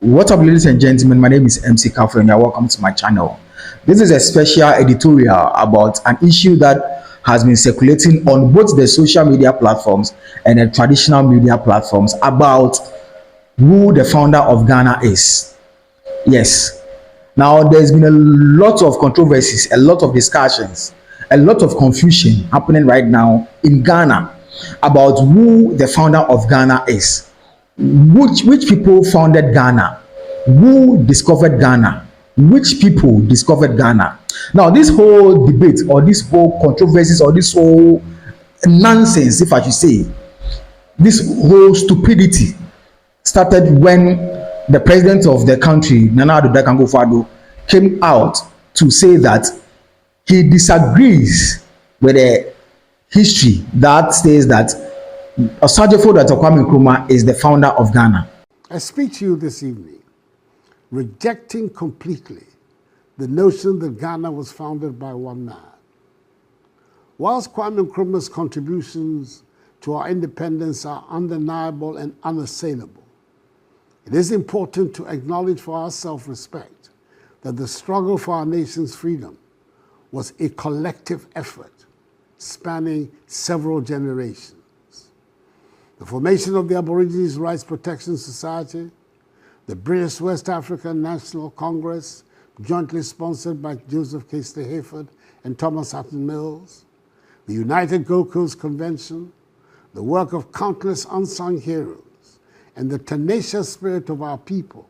What's up, ladies and gentlemen? My name is MC Kafre, and you're welcome to my channel. This is a special editorial about an issue that has been circulating on both the social media platforms and the traditional media platforms about who the founder of Ghana is. Yes. Now, there's been a lot of controversies, a lot of discussions, a lot of confusion happening right now in Ghana about who the founder of Ghana is. Which people founded Ghana? Who discovered Ghana? Which people discovered Ghana? Now, this whole debate or this whole controversies or this whole nonsense, if I should say, this whole stupidity started when the president of the country, Nana Addo Dankwa, came out to say that he disagrees with the history that says that Osajefo Dr. Kwame Nkrumah is the founder of Ghana. I speak to you this evening, rejecting completely the notion that Ghana was founded by one man. Whilst Kwame Nkrumah's contributions to our independence are undeniable and unassailable, it is important to acknowledge for our self-respect that the struggle for our nation's freedom was a collective effort spanning several generations. The formation of the Aborigines Rights Protection Society, the British West African National Congress, jointly sponsored by Joseph Casely Hayford and Thomas Hatton Mills, the United Gold Coast Convention, the work of countless unsung heroes, and the tenacious spirit of our people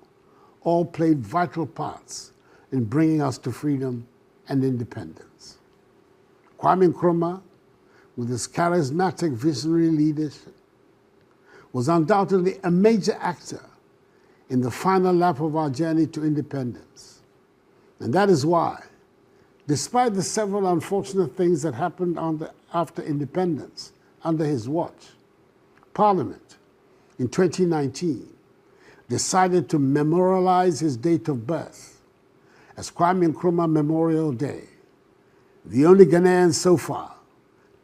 all played vital parts in bringing us to freedom and independence. Kwame Nkrumah, with his charismatic visionary leadership, was undoubtedly a major actor in the final lap of our journey to independence. And that is why, despite the several unfortunate things that happened after independence under his watch, Parliament in 2019 decided to memorialize his date of birth as Kwame Nkrumah Memorial Day, the only Ghanaian so far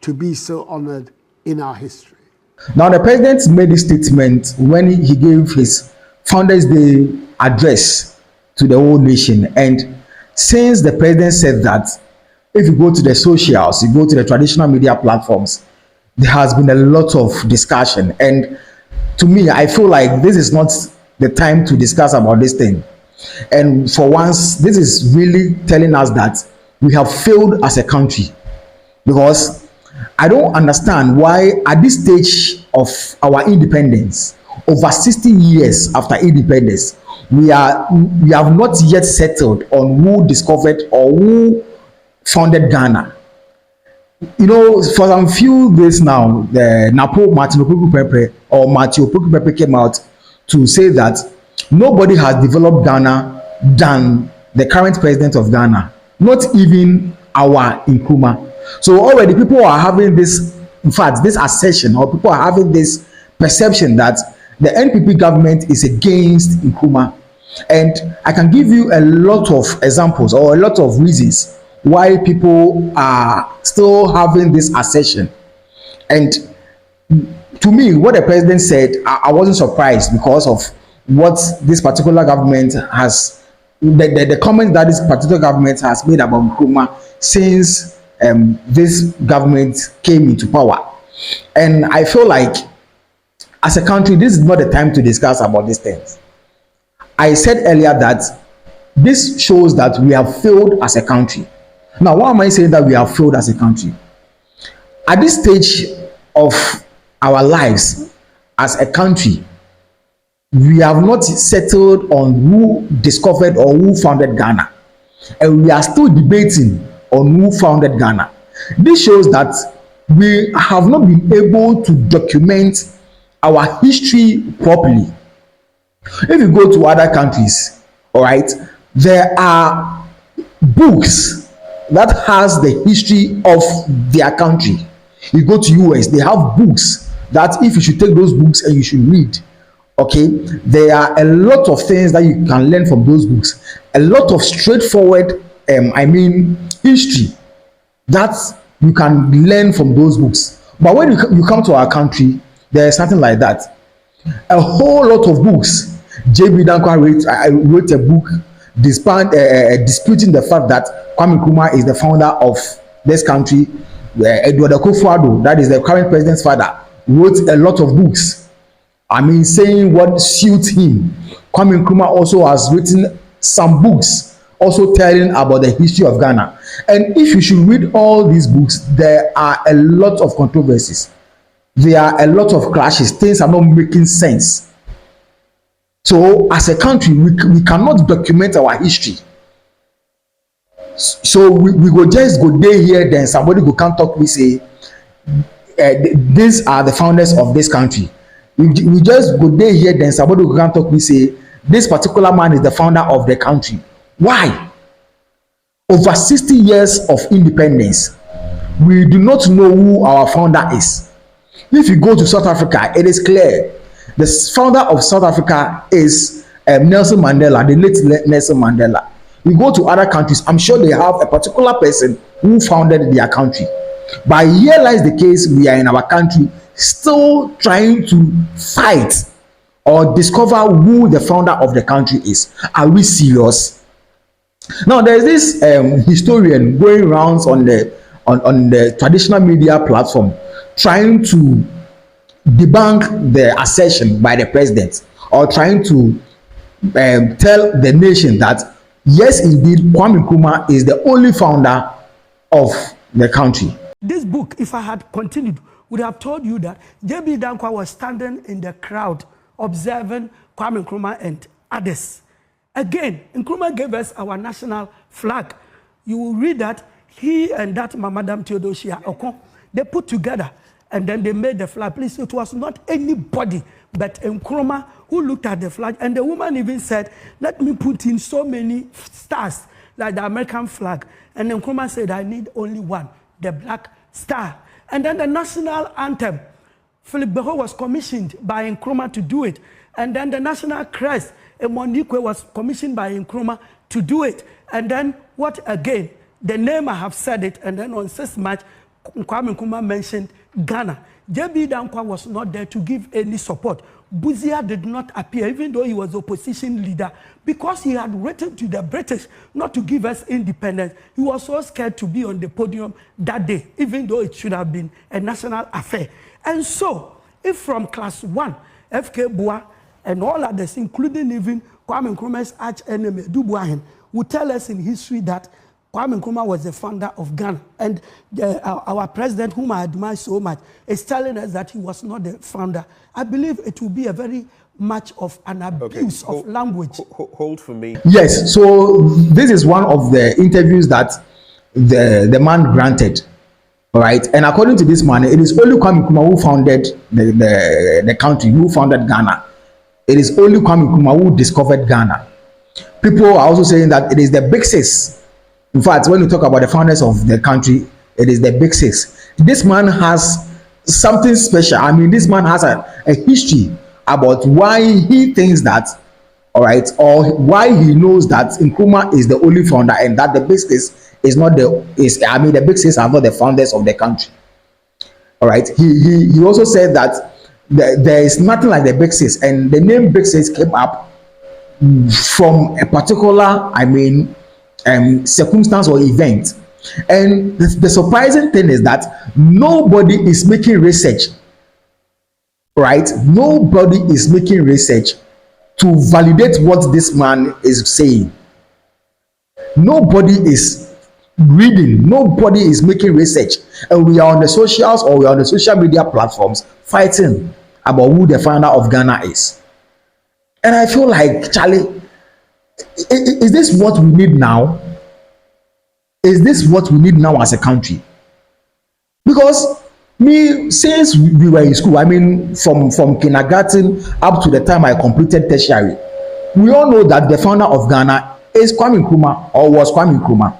to be so honored in our history. Now, the president made this statement when he gave his Founders Day address to the whole nation. And since the president said that, if you go to the socials, you go to the traditional media platforms, there has been a lot of discussion. And to me, I feel like this is not the time to discuss about this thing. And for once, this is really telling us that we have failed as a country, because I don't understand why at this stage of our independence, over 60 years after independence, we have not yet settled on who discovered or who founded Ghana. You know, for some few days now, the Martin Opoku Pepe came out to say that nobody has developed Ghana than the current president of Ghana, not even our Nkrumah. So already people are having this, in fact, this assertion, or people are having this perception that the NPP government is against Nkrumah. And I can give you a lot of examples or a lot of reasons why people are still having this assertion. And to me, what the president said, I wasn't surprised because of what this particular government has, the comment that this particular government has made about Nkrumah since this government came into power. And I feel like as a country, this is not the time to discuss about these things. I said earlier that this shows that we have failed as a country. Now, why am I saying that we have failed as a country? At this stage of our lives as a country, we have not settled on who discovered or who founded Ghana. And we are still debating on who founded Ghana. This shows that we have not been able to document our history properly. If you go to other countries, all right, there are books that has the history of their country. You go to US, they have books that if you should take those books and you should read. Okay, there are a lot of things that you can learn from those books, a lot of straightforward history that you can learn from those books. But when you come to our country, there is something like that. A whole lot of books J.B. Dankwa wrote a book disputing the fact that Kwame Nkrumah is the founder of this country. Edward Akufo-Addo, that is the current president's father, wrote a lot of books. I mean, saying what suits him. Kwame Nkrumah also has written some books also telling about the history of Ghana. And if you should read all these books, there are a lot of controversies. There are a lot of clashes. Things are not making sense. So as a country, we cannot document our history. So we go just go there here, then somebody go come talk, we say, these are the founders of this country. We just go there here, then somebody go come talk, we say, this particular man is the founder of the country. Why? Over 60 years of independence, we do not know who our founder is. If you go to South Africa, it is clear. The founder of South Africa is Nelson Mandela, the late Nelson Mandela. You go to other countries, I'm sure they have a particular person who founded their country. But here lies the case, we are in our country still trying to fight or discover who the founder of the country is. Are we serious? Now there's this historian going around on the traditional media platform trying to debunk the assertion by the president, or trying to tell the nation that yes, indeed, Kwame Nkrumah is the only founder of the country. This book, if I had continued, would have told you that J.B. Dankwa was standing in the crowd observing Kwame Nkrumah and others. Again, Nkrumah gave us our national flag. You will read that he and that Madam Theodosia Okon, they put together and then they made the flag. Please, it was not anybody but Nkrumah who looked at the flag. And the woman even said, let me put in so many stars like the American flag. And Nkrumah said, I need only one, the black star. And then the national anthem, Philip Beho was commissioned by Nkrumah to do it. And then the national crest, Monique was commissioned by Nkrumah to do it. And then what again? The name, I have said it, and then on 6th March, Kwame Nkrumah mentioned Ghana. J.B. Dankwa was not there to give any support. Buzia did not appear, even though he was opposition leader, because he had written to the British not to give us independence. He was so scared to be on the podium that day, even though it should have been a national affair. And so, if from class 1, F.K. Boa and all others, including even Kwame Nkrumah's arch enemy, Dubois, would tell us in history that Kwame Nkrumah was the founder of Ghana. And our president, whom I admire so much, is telling us that he was not the founder. I believe it will be a very much of an abuse of language. Hold for me. Yes, so this is one of the interviews that the man granted. All right, and according to this man, it is only Kwame Nkrumah who founded the country, who founded Ghana. It is only Kwame Nkrumah who discovered Ghana. People are also saying that it is the Big Six. In fact, when you talk about the founders of the country, it is the Big Six. This man has something special. I mean, this man has a history about why he thinks that, all right, or why he knows that Nkrumah is the only founder and that the Big Six is not the Big Six are not the founders of the country. All right. He also said that there is nothing like the Big Six, and the name Big Six came up from a particular, circumstance or event. And the surprising thing is that nobody is making research, right? Nobody is making research to validate what this man is saying. Nobody is reading, nobody is making research, and we are on the socials or we are on the social media platforms fighting about who the founder of Ghana is. And I feel like, Charlie, is this what we need now? Is this what we need now as a country? Because since we were in school, from kindergarten up to the time I completed tertiary, we all know that the founder of Ghana is Kwame Nkrumah, or was Kwame Nkrumah.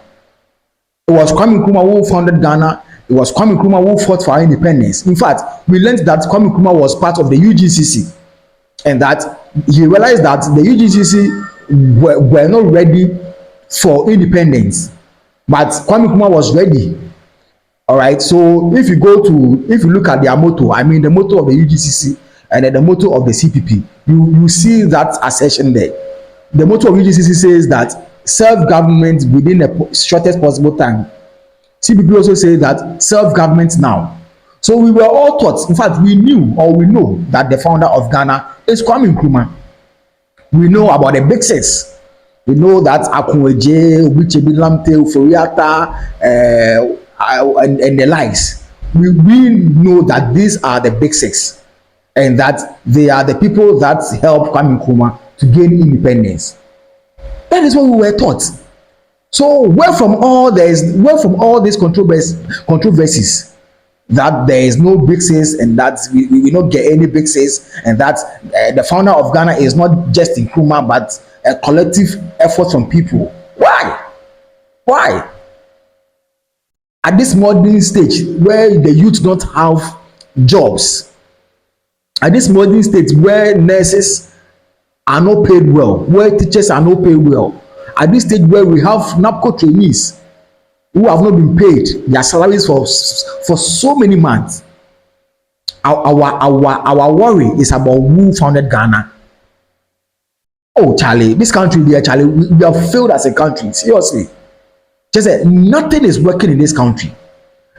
It was Kwame Nkrumah who founded Ghana. It was Kwame Nkrumah who fought for our independence. In fact, we learned that Kwame Nkrumah was part of the UGCC, and that he realized that the UGCC were not ready for independence, but Kwame Nkrumah was ready. All right. So if you look at their motto, the motto of the UGCC and then the motto of the CPP, you see that assertion there. The motto of UGCC says that self-government within the shortest possible time. CPP also says that self-government now. So we were all taught, in fact, we knew or we know that the founder of Ghana is Kwame Nkrumah. We know about the big six. We know that Akunweje, Obichebi Lamte, Uforiata, and the likes. We know that these are the big six, and that they are the people that helped Kwame Nkrumah to gain independence. That is what we were taught. So where from all these controversies that there is no big six and that we don't get any big six, and that the founder of Ghana is not just Nkrumah but a collective effort from people. Why at this modern stage where the youth don't have jobs, at this modern stage where nurses are not paid well, where teachers are not paid well, at this stage where we have NAPCO trainees who have not been paid their salaries for so many months, our worry is about who founded Ghana. Oh, Charlie, this country there, Charlie, we have failed as a country. Seriously. Just say nothing is working in this country.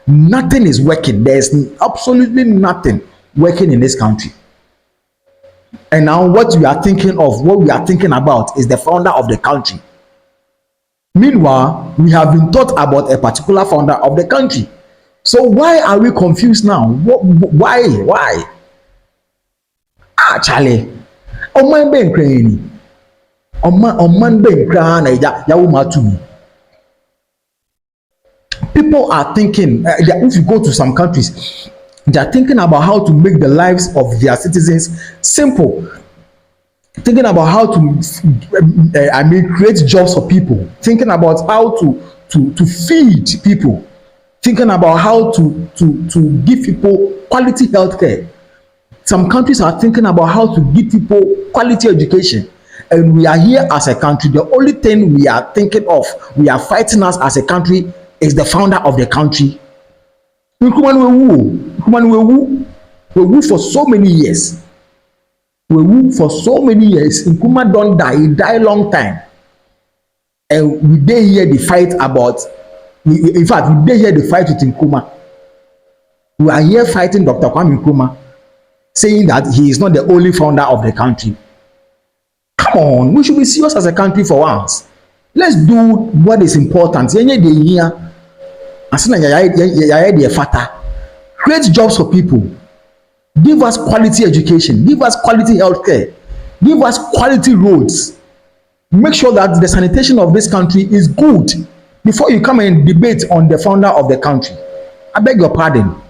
Nothing is working. There's absolutely nothing working in this country. And now what we are thinking about is the founder of the country. Meanwhile, we have been taught about a particular founder of the country. So why are we confused now? Why? Charlie. Oman be nkran. Oman be nkran na ya wo matumi. People are thinking, if you go to some countries, they are thinking about how to make the lives of their citizens simple. Thinking about how to, create jobs for people. Thinking about how to feed people. Thinking about how to give people quality healthcare. Some countries are thinking about how to give people quality education. And we are here as a country. The only thing we are thinking of, we are fighting us as a country, is the founder of the country. Nkrumah we for so many years. Nkrumah don't die. He died long time. And we dey here the fight about. In fact, we dey here the fight with Nkrumah. We are here fighting Dr. Kwame Nkrumah, saying that he is not the only founder of the country. Come on, we should be serious as a country for once. Let's do what is important. Create jobs for people. Give us quality education. Give us quality healthcare. Give us quality roads. Make sure that the sanitation of this country is good before you come and debate on the founder of the country. I beg your pardon.